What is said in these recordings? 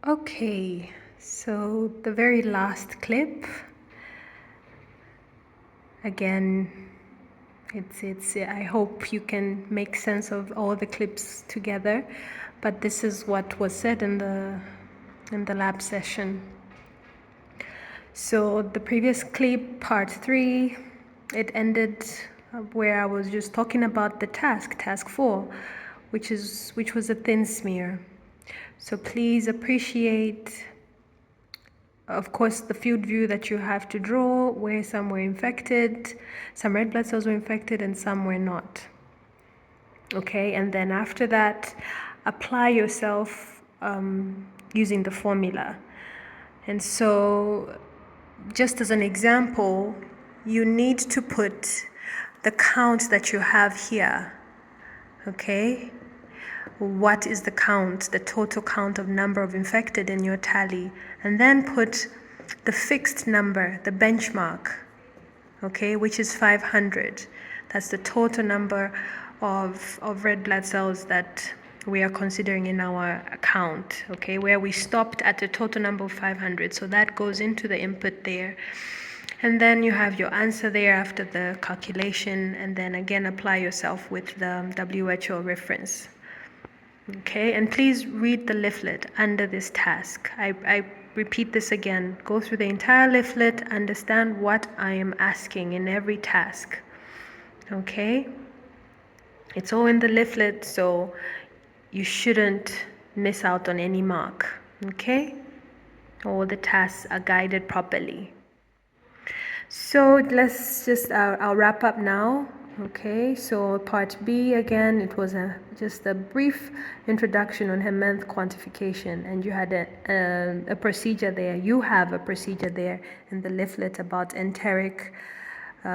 Okay, so the very last clip, again, it's I hope you can make sense of all the clips together, but this is what was said in the lab session. So the previous clip, part 3, it ended where I was just talking about the task 4, which was a thin smear. So please appreciate, of course, the field view that you have to draw, where some were infected, some red blood cells were infected and some were not. Okay, and then after that, apply yourself using the formula. And so, just as an example, you need to put the count that you have here. Okay? What is the count, the total count of number of infected in your tally? And then put the fixed number, the benchmark, okay, which is 500. That's the total number of red blood cells that we are considering in our account, okay, where we stopped at a total number of 500. So that goes into the input there. And then you have your answer there after the calculation, and then again apply yourself with the WHO reference. Okay, and please read the leaflet under this task. I repeat this again. Go through the entire leaflet, understand what I am asking in every task. Okay? It's all in the leaflet, so you shouldn't miss out on any mark. Okay? All the tasks are guided properly. So let's just, I'll wrap up now. Okay, so part B, again, it was just a brief introduction on Hemmeth quantification, and you had a procedure there. You have a procedure there in the leaflet about enteric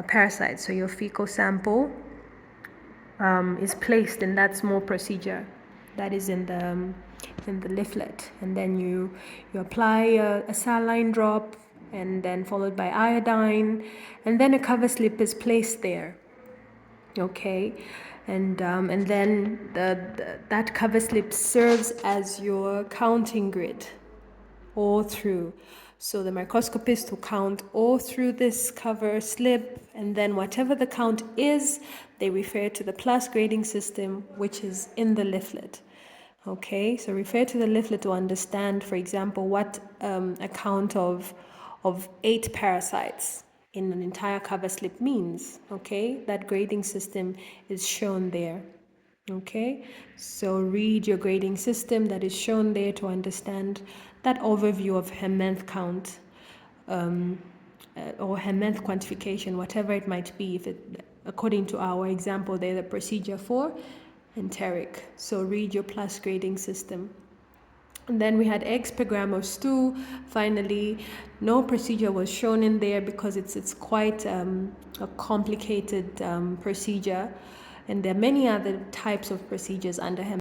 parasites. So your fecal sample is placed in that small procedure that is in the leaflet, and then you apply a saline drop, and then followed by iodine, and then a cover slip is placed there. Okay, and then that cover slip serves as your counting grid all through. So the microscopist will count all through this cover slip, and then whatever the count is, they refer to the plus grading system, which is in the leaflet. Okay, so refer to the leaflet to understand, for example, what a count of 8 parasites in an entire cover slip means. Okay, that grading system is shown there. Okay, so read your grading system that is shown there to understand that overview of Hemmeth count or Hemmeth quantification, whatever it might be, if it, according to our example there, the procedure for enteric. So read your plus grading system. And then we had eggs per gram of stew. Finally, no procedure was shown in there because it's quite a complicated procedure, and there are many other types of procedures under Hemmeth.